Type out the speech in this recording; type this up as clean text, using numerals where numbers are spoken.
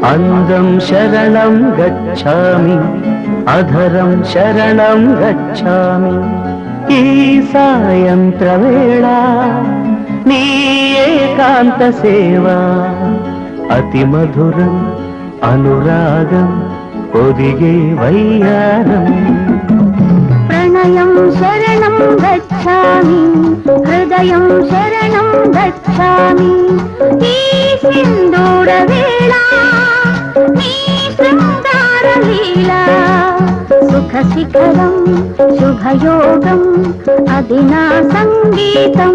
अंगं शरणं गच्छामि अधरं शरणं गच्छामि ఈ సాయంత్రవేళ నీ ఏకాంత సేవ అతి మధురం అనురాగం ఒదిగే వయ్యారం ప్రణయం శరణం గచ్ఛామి హృదయం శరణం గచ్ఛామి ఈ సింధూర వేళ నీ శృంగార లీల సుఖ శిఖరం శుభయోగం అది నా సంగీతం